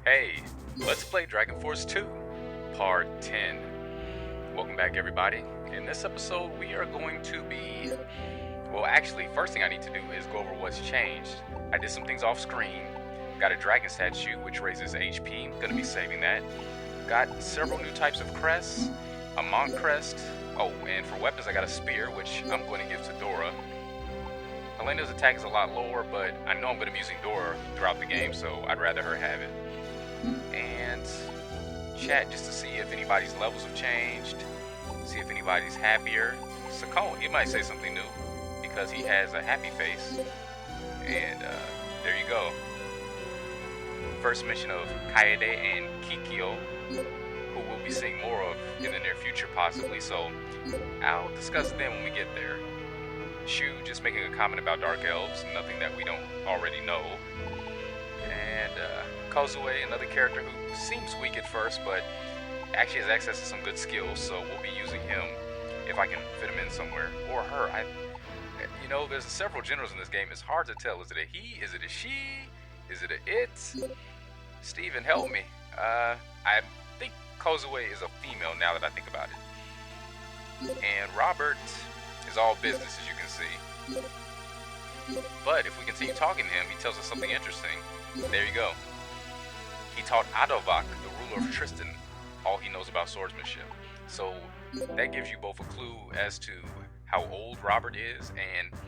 Hey, let's play Dragon Force 2, Part 10. Welcome back, everybody. In this episode, we are going to be... Well, actually, first thing I need to do is go over what's changed. I did some things off screen. Got a dragon statue, which raises HP. Gonna be saving that. Got several new types of crests. A monk crest. Oh, and for weapons, I got a spear, which I'm going to give to Dora. Helena's attack is a lot lower, but I know I'm going to be using Dora throughout the game, so I'd rather her have it. And chat just to see if anybody's levels have changed, see if anybody's happier. Sakone, he might say something new because he has a happy face. And there you go. First mention of Kaede and Kikyo, who we'll be seeing more of in the near future possibly, so I'll discuss them when we get there. Shu just making a comment about Dark Elves, nothing that we don't already know. And Kozue, another character who seems weak at first, but actually has access to some good skills, so we'll be using him if I can fit him in somewhere. Or her. You know, there's several genders in this game. It's hard to tell. Is it a he? Is it a she? Is it a it? Steven, help me. I think Kozue is a female now that I think about it. And Robert is all business, as you can see. But if we continue talking to him, he tells us something interesting. There you go. He taught Adovak, the ruler of Tristan, all he knows about swordsmanship. So that gives you both a clue as to how old Robert is and,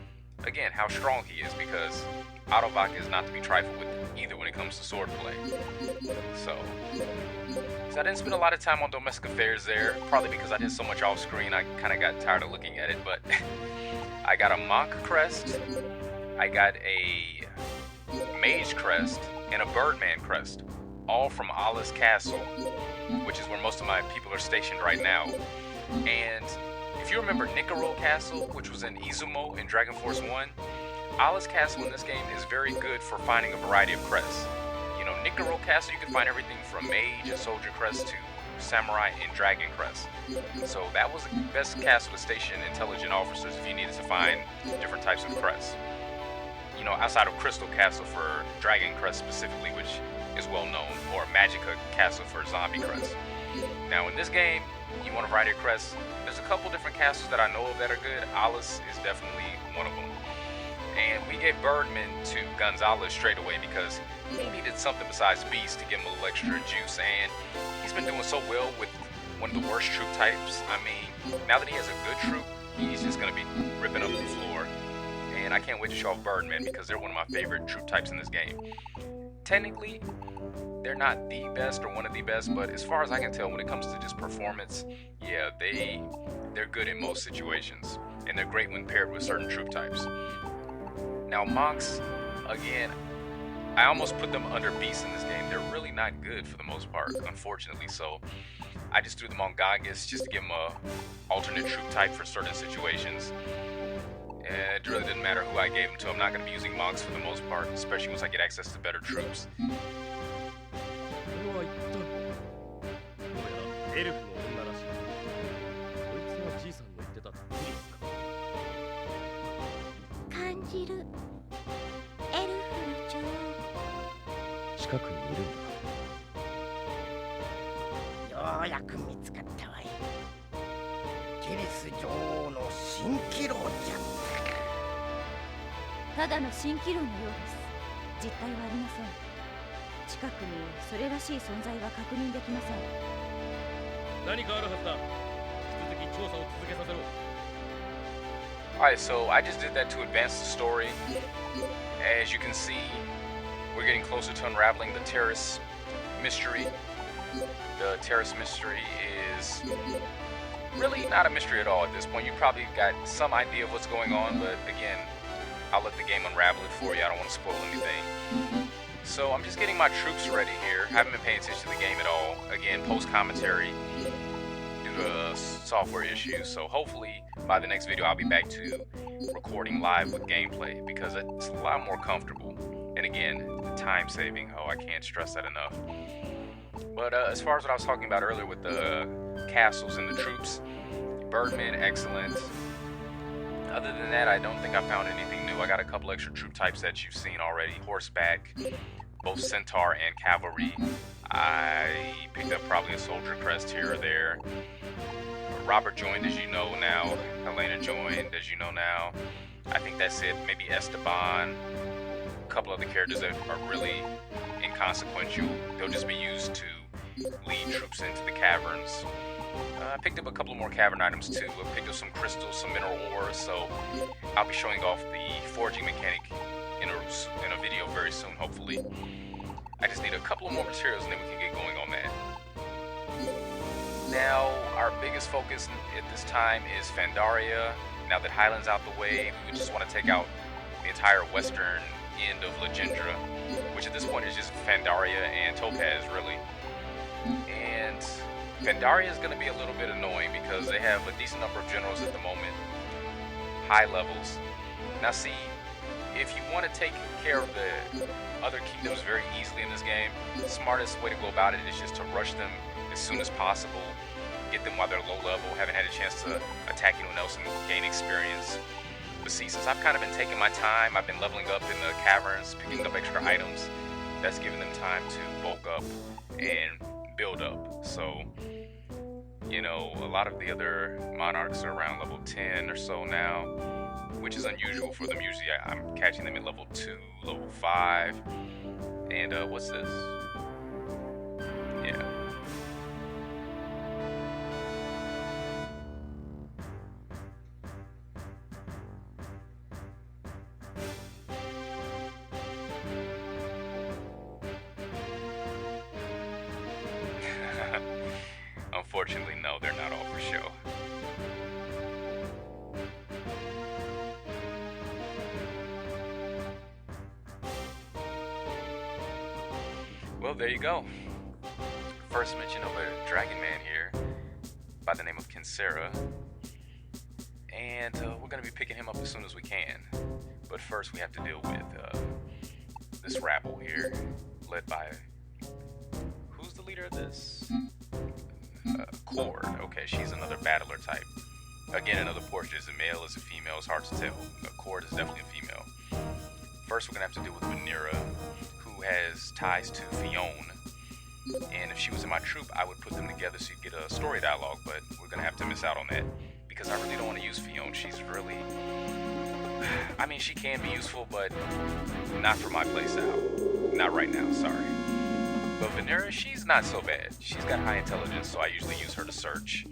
again, how strong he is, because Adovak is not to be trifled with either when it comes to swordplay. So I didn't spend a lot of time on domestic affairs there, probably because I did so much off screen I kind of got tired of looking at it, but I got a monk crest, I got a mage crest, and a birdman crest, all from Alice Castle, which is where most of my people are stationed right now. And if you remember Nicorol Castle, which was in Izumo in Dragon Force 1, Alice Castle in this game is very good for finding a variety of crests. You know, Nicorol Castle, you can find everything from mage and soldier crest to samurai and dragon crest. So that was the best castle to station intelligent officers if you needed to find different types of crests. You know, outside of Crystal Castle for dragon crest specifically, which is well known, or Magica Castle for zombie crest. Now in this game, you want a variety of crests. There's a couple different castles that I know of that are good. Alice is definitely one of them. And we gave Birdman to Gonzalez straight away because he needed something besides Beast to give him a little extra juice, and he's been doing so well with one of the worst troop types. I mean, now that he has a good troop, he's just going to be ripping up the floor. And I can't wait to show off Birdman because they're one of my favorite troop types in this game. Technically, they're not the best or one of the best, but as far as I can tell when it comes to just performance, yeah, they're good in most situations, and they're great when paired with certain troop types. Now monks, again, I almost put them under beasts in this game. They're really not good for the most part, unfortunately, so I just threw them on Gangas just to give them a alternate troop type for certain situations. And it really didn't matter who I gave them to. I'm not going to be using monks for the most part, especially once I get access to better troops. ただの蜃気楼のようです。実体はありません。近くにそれらしい存在は確認できません。何かあるはずだ。引き続き調査を続けさせろ。 Alright, so I just did that to advance the story. As you can see, we're getting closer to unraveling the Terrace mystery. The Terrace mystery is really not a mystery at all at this point. You probably got some idea of what's going on, but again, I'll let the game unravel it for you. I don't want to spoil anything. So I'm just getting my troops ready here. I haven't been paying attention to the game at all. Again, post-commentary due to software issues. So hopefully by the next video I'll be back to recording live with gameplay because it's a lot more comfortable. And again, the time saving. Oh, I can't stress that enough. But as far as what I was talking about earlier with the castles and the troops, Birdman, excellent. Other than that, I don't think I found anything new. I got a couple extra troop types that you've seen already. Horseback, both centaur and cavalry. I picked up probably a soldier crest here or there. Robert joined, as you know now. Helena joined, as you know now. I think that's it. Maybe Esteban. A couple other characters that are really inconsequential. They'll just be used to lead troops into the caverns. I picked up a couple more cavern items too. I picked up some crystals, some mineral ores, so I'll be showing off the forging mechanic in a video very soon, hopefully. I just need a couple of more materials and then we can get going on that. Now, our biggest focus at this time is Fandaria. Now that Highland's out the way, we just want to take out the entire western end of Legendra, which at this point is just Fandaria and Topaz, really. And Fandaria is going to be a little bit annoying because they have a decent number of generals at the moment, high levels. Now see, if you want to take care of the other kingdoms very easily in this game, the smartest way to go about it is just to rush them as soon as possible, get them while they're low level, haven't had a chance to attack anyone else and gain experience. But see, since I've kind of been taking my time, I've been leveling up in the caverns, picking up extra items, that's giving them time to bulk up and build up. So, you know, a lot of the other monarchs are around level 10 or so now, which is unusual for them. Usually I'm catching them at level 2, level 5. And what's this? Yeah. Unfortunately, no, they're not all for show. Well, there you go. First mention of a dragon man here by the name of Kinsera. And we're going to be picking him up as soon as we can. But first we have to deal with this rabble here, led by... Who's the leader of this? Cord. Okay, she's another battler type. Again, another portrait. Is a male, is a female? It's hard to tell. Cord is definitely a female. First, we're gonna have to deal with Vanera, who has ties to Fionn. And if she was in my troop, I would put them together so you get a story dialogue. But we're gonna have to miss out on that because I really don't want to use Fionn. She's really, I mean, she can be useful, but not for my playstyle. Not right now. Sorry. But Vanera, she's not so bad. She's got high intelligence, so I usually use her to search.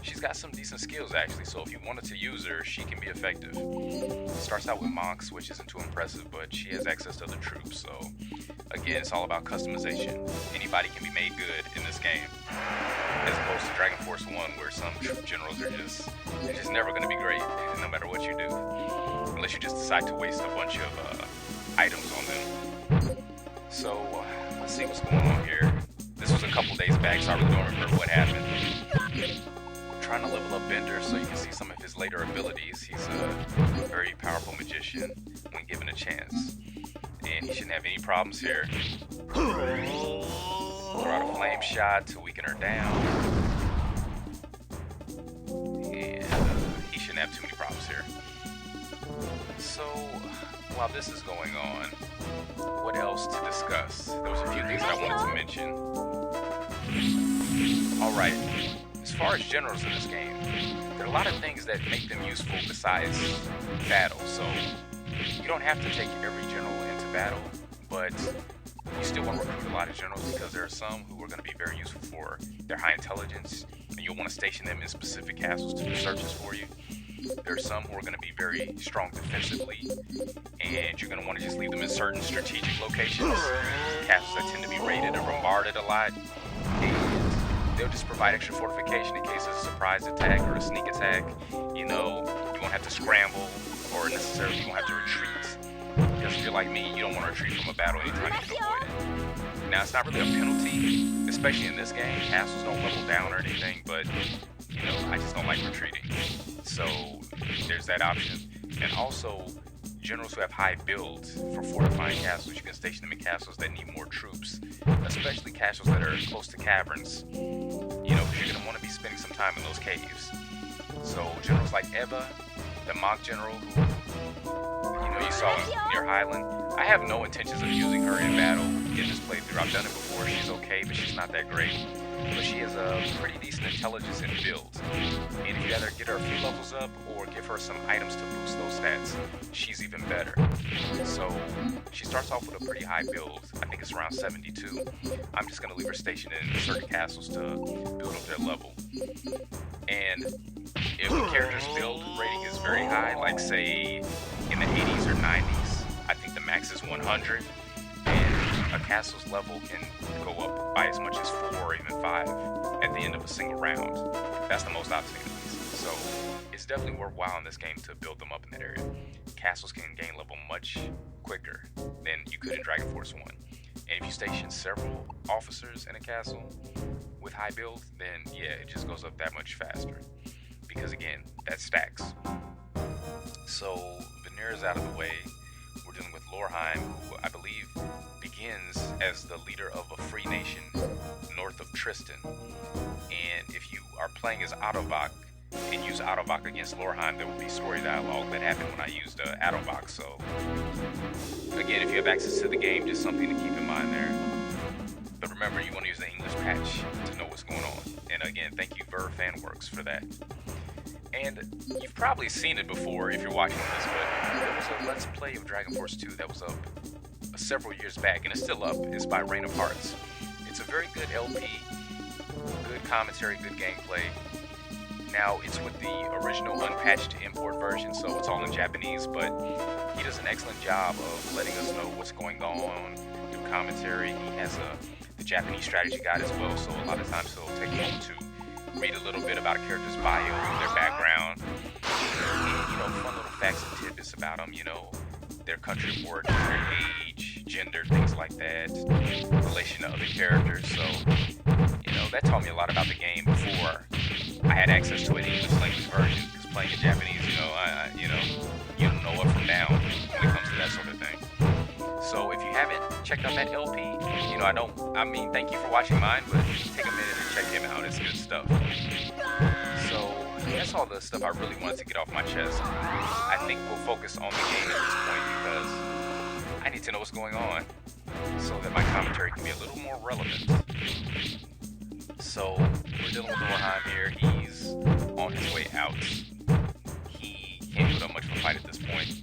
She's got some decent skills, actually, so if you wanted to use her, she can be effective. Starts out with monks, which isn't too impressive, but she has access to other troops, so again, it's all about customization. Anybody can be made good in this game, as opposed to Dragon Force 1, where some generals are just never going to be great, no matter what you do. Unless you just decide to waste a bunch of items on them. So, let's see what's going on here. This was a couple days back, so I really don't remember what happened. I'm trying to level up Bender so you can see some of his later abilities. He's a very powerful magician when given a chance. And he shouldn't have any problems here. Throw out a flame shot to weaken her down. And he shouldn't have too many problems here. So, while this is going on, what else to discuss? There was a few things that I wanted to mention. Alright, as far as generals in this game, there are a lot of things that make them useful besides battle. So, you don't have to take every general into battle, but you still want to recruit a lot of generals because there are some who are going to be very useful for their high intelligence, and you'll want to station them in specific castles to do searches for you. There are some who are going to be very strong defensively, and you're going to want to just leave them in certain strategic locations, castles that tend to be raided or bombarded a lot, and they'll just provide extra fortification in case of a surprise attack or a sneak attack. You know, you won't have to scramble, or necessarily you won't have to retreat, because if you're like me, you don't want to retreat from a battle anytime you can avoid it. Now, it's not really a penalty, especially in this game. Castles don't level down or anything, but you know, I just don't like retreating. So there's that option. And also, generals who have high builds for fortifying castles, you can station them in castles that need more troops, especially castles that are close to caverns, you know, because you're going to want to be spending some time in those caves. So generals like Eva, the monk general who, you know, you saw near Highland, I have no intentions of using her in battle in this playthrough. I've done it before. She's okay, but she's not that great. But she has a pretty decent intelligence in builds. And if you either get her a few levels up or give her some items to boost those stats, she's even better. So she starts off with a pretty high build. I think it's around 72. I'm just going to leave her stationed in certain castles to build up their level. And if a character's build rating is very high, like say in the 80s or 90s, I think the max is 100. A castle's level can go up by as much as 4 or even 5 at the end of a single round. That's the most I've seen at least. So it's definitely worthwhile in this game to build them up in that area. Castles can gain level much quicker than you could in Dragon Force 1. And if you station several officers in a castle with high build, then yeah, it just goes up that much faster. Because again, that stacks. So Vanira's out of the way. We're dealing with Lorheim, who I believe begins as the leader of a free nation north of Tristan. And if you are playing as Autobach and use Autobach against Lorheim, there will be story dialogue that happened when I used Autobach. So again, if you have access to the game, just something to keep in mind there. But remember, you want to use the English patch to know what's going on. And again, thank you Verve Fanworks for that. And you've probably seen it before if you're watching this, but there was a Let's Play of Dragon Force 2 that was up several years back, and it's still up. It's by Reign of Hearts. It's a very good LP, good commentary, good gameplay. Now, it's with the original unpatched import version, so it's all in Japanese, but he does an excellent job of letting us know what's going on through commentary. He has the Japanese strategy guide as well, so a lot of times he'll take a moment to read a little bit about a character's bio, their background, and, fun little facts and tidbits about them, their country of origin, their age, gender, things like that, relation to other characters. So, that taught me a lot about the game before I had access to an English language version, because playing in Japanese, you don't know up from down when it comes to that sort of thing. So if you haven't checked out that LP, thank you for watching mine, but take a minute and check him out. It's good stuff. So that's all the stuff I really wanted to get off my chest. I think we'll focus on the game at this point because I need to know what's going on so that my commentary can be a little more relevant. So we're dealing with Lorheim here. He's on his way out. He can't put up much of a fight at this point.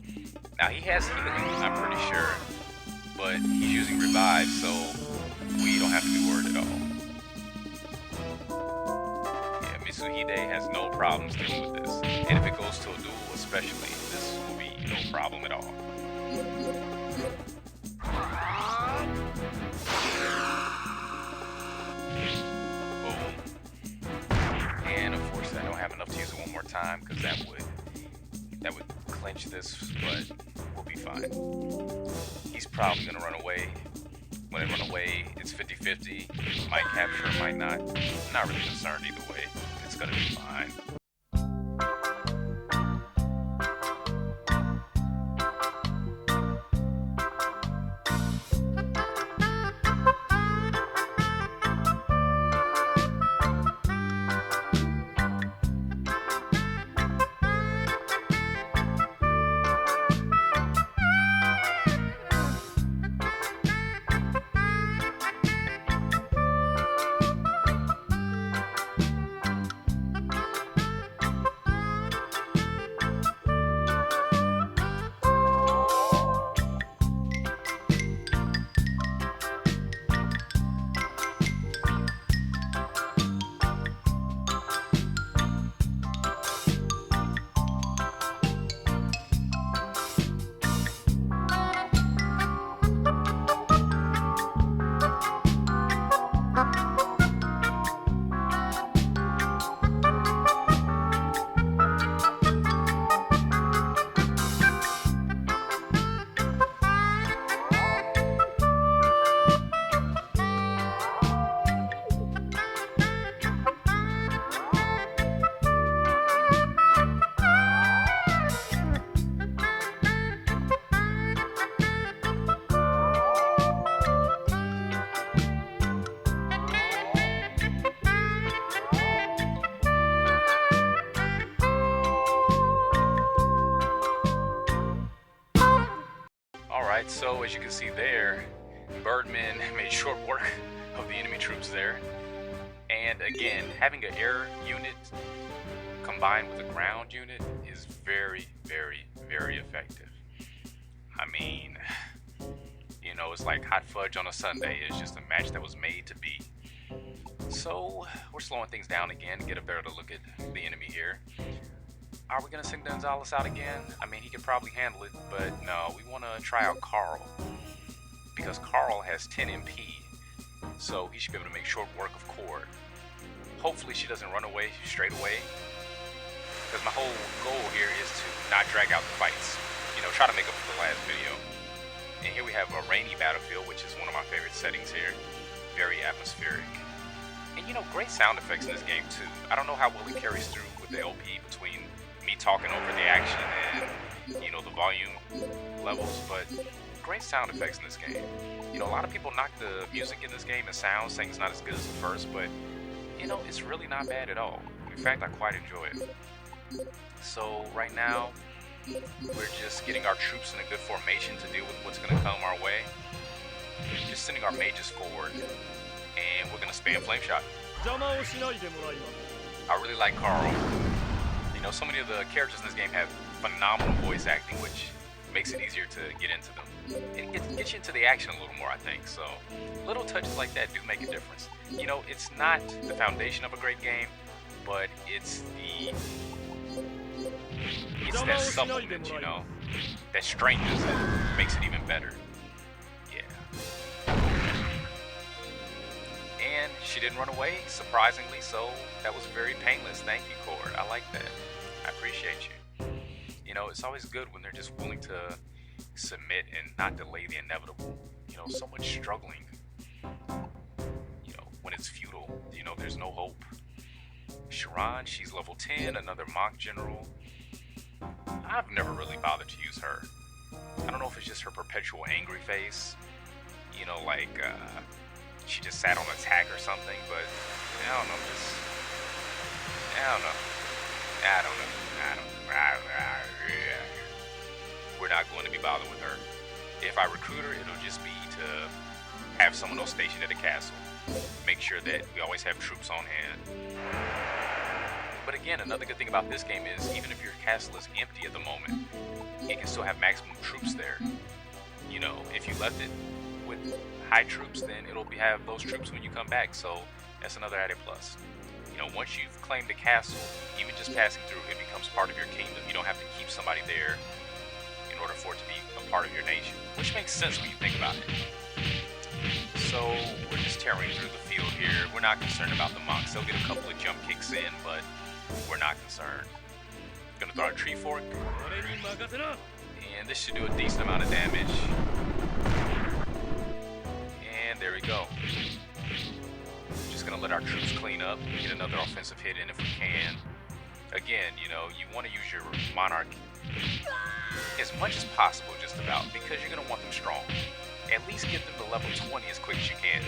Now he has healing, I'm pretty sure, but he's using revive, so we don't have to be worried at all. Yeah, Mitsuhide has no problems dealing with this, and if it goes to a duel especially, this will be no problem at all. And unfortunately, I don't have enough to use it one more time because that would clinch this, but we'll be fine. He's probably gonna run away. When they run away, it's 50-50. Might capture, might not. Not really concerned either way. It's gonna be fine. So as you can see there, Birdman made short work of the enemy troops there. And again, having an air unit combined with a ground unit is very, very, very effective. I mean, you know, it's like hot fudge on a sundae. It's just a match that was made to be. So we're slowing things down again to get a better look at the enemy here. Are we gonna send Gonzalez out again? I mean, he could probably handle it, but no, we want to try out Carl, because Carl has 10 MP, so he should be able to make short work of Cord. Hopefully she doesn't run away straight away, because my whole goal here is to not drag out the fights, you know, try to make up for the last video. And here we have a rainy battlefield, which is one of my favorite settings here. Very atmospheric. And you know, great sound effects in this game too. I don't know how well it carries through with the LP between me talking over the action and, you know, the volume levels, but great sound effects in this game. You know, a lot of people knock the music in this game and sound, saying it's not as good as the first, but you know, it's really not bad at all. In fact, I quite enjoy it. So right now, we're just getting our troops in a good formation to deal with what's going to come our way. Just sending our mages forward, and we're going to spam flame shot. I really like Carl. You know, so many of the characters in this game have phenomenal voice acting, which makes it easier to get into them. It gets you into the action a little more, I think. So little touches like that do make a difference. You know, it's not the foundation of a great game, but it's that supplement, you know, that strengthens it, makes it even better. Yeah. And she didn't run away, surprisingly, so that was very painless. Thank you, Cord. I like that. I appreciate you. You know, it's always good when they're just willing to submit and not delay the inevitable. You know, so much struggling. You know, when it's futile, you know, there's no hope. Sharon, she's level 10, another mock general. I've never really bothered to use her. I don't know if it's just her perpetual angry face. You know, like, she just sat on attack or something, but I don't know, We're not going to be bothered with her. If I recruit her, it'll just be to have someone else stationed at the castle. Make sure that we always have troops on hand. But again, another good thing about this game is even if your castle is empty at the moment, it can still have maximum troops there. You know, if you left it with high troops, then it'll have those troops when you come back, so that's another added plus. You know, once you've claimed the castle, even just passing through, it becomes part of your kingdom. You don't have to keep somebody there in order for it to be a part of your nation, which makes sense when you think about it. So we're just tearing through the field here. We're not concerned about the monks. They'll get a couple of jump kicks in, but we're not concerned. Gonna throw a tree fork, and this should do a decent amount of damage. And there we go. Just gonna let our troops clean up, get another offensive hit in if we can. Again, you know, you want to use your monarch as much as possible, just about, because you're gonna want them strong. At least get them to level 20 as quick as you can,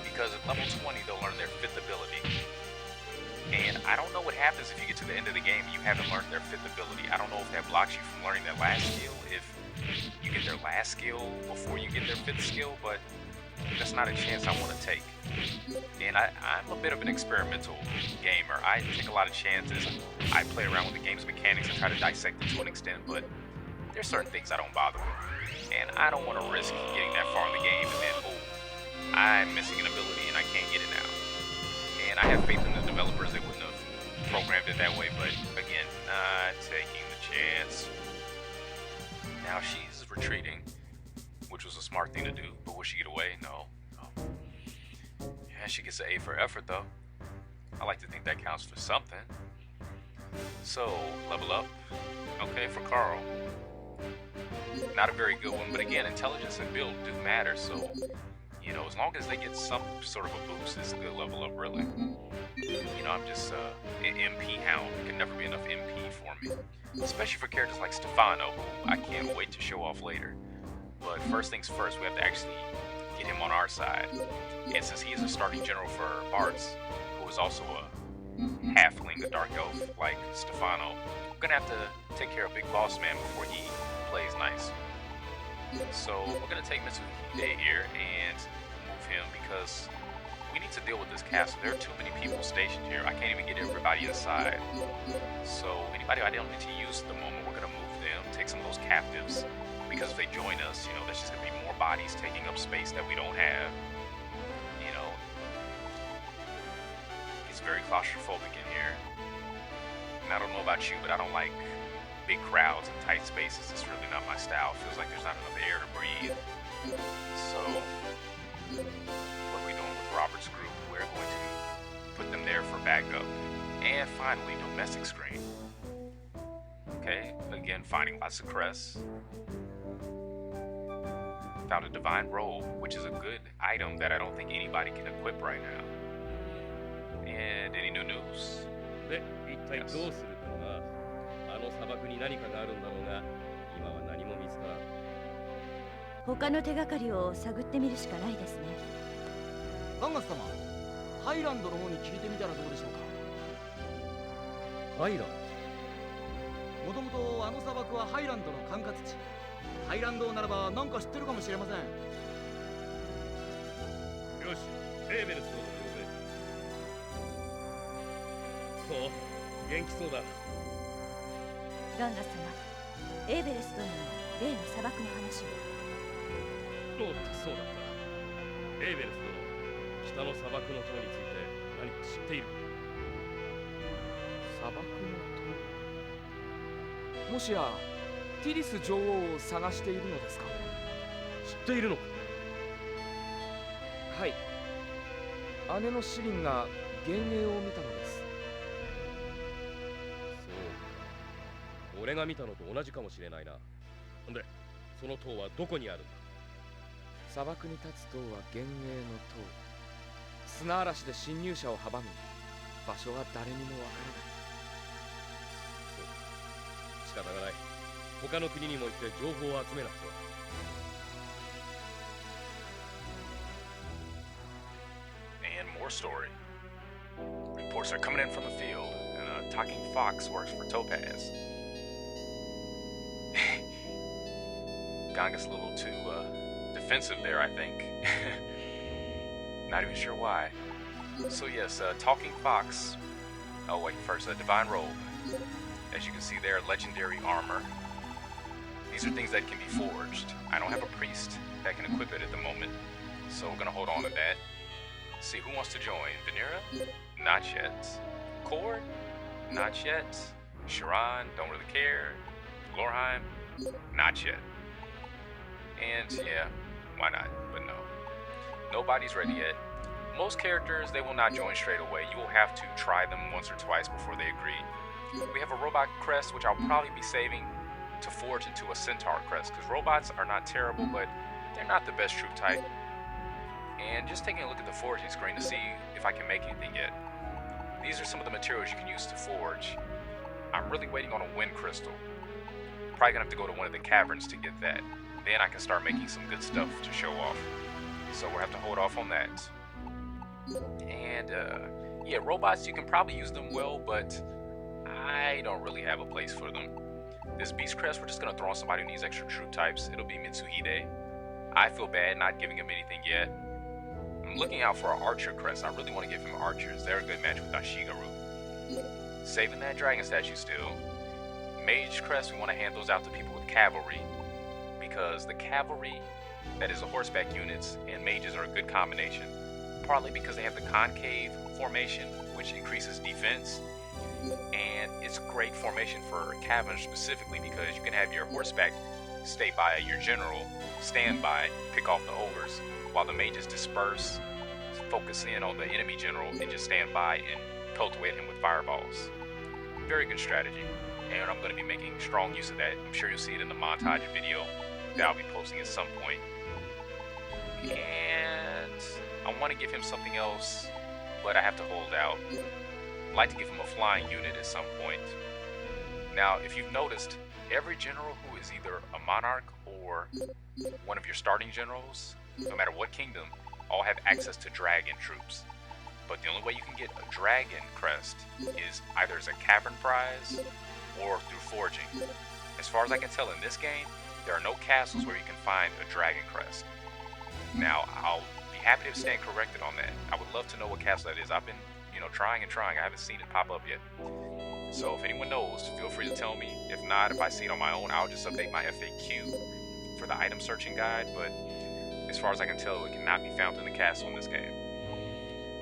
because at level 20 they'll learn their 5th ability. And I don't know what happens if you get to the end of the game and you haven't learned their 5th ability. I don't know if that blocks you from learning their last skill, if you get their last skill before you get their 5th skill, but that's not a chance I want to take. And I'm a bit of an experimental gamer. I take a lot of chances. I play around with the game's mechanics and try to dissect it to an extent, but there's certain things I don't bother with. And I don't want to risk getting that far in the game and then, oh, I'm missing an ability and I can't get it now. And I have faith in the developers. They wouldn't have programmed it that way, but again, not taking the chance. Now she's retreating, which was a smart thing to do, but will she get away? No. Yeah, she gets an A for effort though. I like to think that counts for something. So, level up. Okay, for Carl. Not a very good one, but again, intelligence and build do matter, so you know, as long as they get some sort of a boost, it's a good level up, really. You know, I'm just an MP hound. There can never be enough MP for me. Especially for characters like Stefano, who I can't wait to show off later. But first things first, we have to actually get him on our side. And since he is a starting general for Bartz, who is also a halfling, a dark elf like Stefano, we're gonna have to take care of Big Boss Man before he plays nice. So we're gonna take Mitsuhide here and move him because we need to deal with this castle. There are too many people stationed here. I can't even get everybody inside. So anybody I don't need to use at the moment, we're gonna move them, take some of those captives. Because if they join us, there's just gonna be more bodies taking up space that we don't have. It's very claustrophobic in here. And I don't know about you, but I don't like big crowds and tight spaces. It's really not my style. Feels like there's not enough air to breathe. So, what are we doing with Robert's group? We're going to put them there for backup. And finally, domestic screen. Okay, again, finding lots of crests. Found a divine robe, which is a good item that I don't think anybody can equip right now. And any new news? で、一体どうするかな。あの砂漠に何かがあるんだろうが、今は何も見つからん。他の手がかりを探ってみるしかないですね。ガンガス様、ハイランドの方に聞いてみたらどうでしょうか。ハイランもともとあの砂漠はハイランドの管轄地。ハイランドならば何か知ってるかもしれません。ド。よし、エーベルスを呼べ。お、元気そうだ。ガンガス様、エーベレストに例の砂漠の話を。おっと、そうだった。エーベルス殿、北の砂漠の塔について何か知っている？砂漠の塔、もしやティリス女王を探しているのですか？知っているのか？はい、姉のシリンが幻影を見たのです。そうか、俺が見たのと同じかもしれないな。んで、その塔はどこにあるんだ？砂漠に立つ塔は幻影の塔。砂嵐で侵入者を阻み、場所は誰にもわからない。そう、仕方がない。他の国にも行って情報を集めなくては。And more story. Reports are coming in from the field, and a talking fox works for Topaz. Ganga's a little too defensive there, I think. Not even sure why. So yes, talking fox. Oh wait, first, divine robe. As you can see there, legendary armor. These are things that can be forged. I don't have a priest that can equip it at the moment, so we're gonna hold on to that. See who wants to join. Vanera? Not yet. Cord? Not yet. Sharon? Don't really care. Glorheim? Not yet. And yeah, why not? But no. Nobody's ready yet. Most characters, they will not join straight away. You will have to try them once or twice before they agree. We have a robot crest, which I'll probably be saving to forge into a centaur crest, because robots are not terrible, but they're not the best troop type. And just taking a look at the forging screen to see if I can make anything yet. These are some of the materials you can use to forge. I'm really waiting on a wind crystal. Probably gonna have to go to one of the caverns to get that. Then I can start making some good stuff to show off. So we'll have to hold off on that. And yeah, robots, you can probably use them well, but I don't really have a place for them. This beast crest, we're just gonna throw on somebody who needs extra troop types. It'll be Mitsuhide. I feel bad not giving him anything yet. I'm looking out for an archer crest. I really want to give him archers. They're a good match with Ashigaru. Saving that dragon statue still. Mage crest, we want to hand those out to people with cavalry, because the cavalry, that is the horseback units, and mages are a good combination. Partly because they have the concave formation, which increases defense, and it's great formation for cavalry specifically because you can have your horseback stay by your general, stand by, pick off the ogres, while the mages disperse, focus in on the enemy general, and just stand by and peltway him with fireballs. Very good strategy, and I'm going to be making strong use of that. I'm sure you'll see it in the montage video that I'll be posting at some point. And I want to give him something else, but I have to hold out. I'd like to give him a flying unit at some point. Now, if you've noticed, every general who is either a monarch or one of your starting generals, no matter what kingdom, all have access to dragon troops. But the only way you can get a dragon crest is either as a cavern prize or through forging. As far as I can tell in this game, there are no castles where you can find a dragon crest. Now, I'll be happy to stand corrected on that. I would love to know what castle that is. I've been, trying and trying. I haven't seen it pop up yet. So if anyone knows, feel free to tell me. If not, if I see it on my own, I'll just update my FAQ for the item searching guide. But as far as I can tell, it cannot be found in the castle in this game.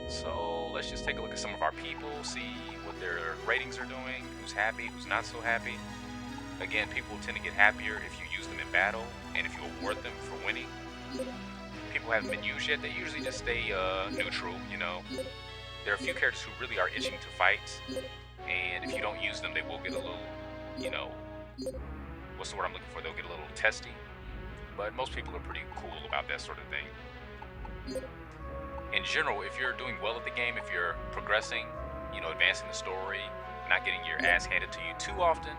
So let's just take a look at some of our people, see what their ratings are doing, who's happy, who's not so happy. Again, people tend to get happier if you use them in battle and if you award them for winning. People haven't been used yet, they usually just stay neutral, There are a few characters who really are itching to fight, and if you don't use them, they will get a little, what's the word I'm looking for? They'll get a little testy. But most people are pretty cool about that sort of thing. In general, if you're doing well at the game, if you're progressing, advancing the story, not getting your ass handed to you too often,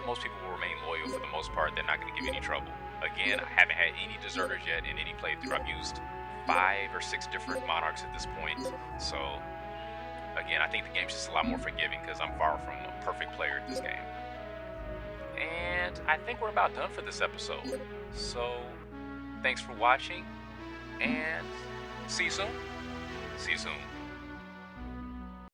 most people will remain loyal for the most part. They're not going to give you any trouble. Again, I haven't had any deserters yet in any playthrough. I've used 5 or 6 different monarchs at this point. So, again, I think the game's just a lot more forgiving because I'm far from a perfect player at this game. And I think we're about done for this episode. So, thanks for watching, and see you soon. See you soon.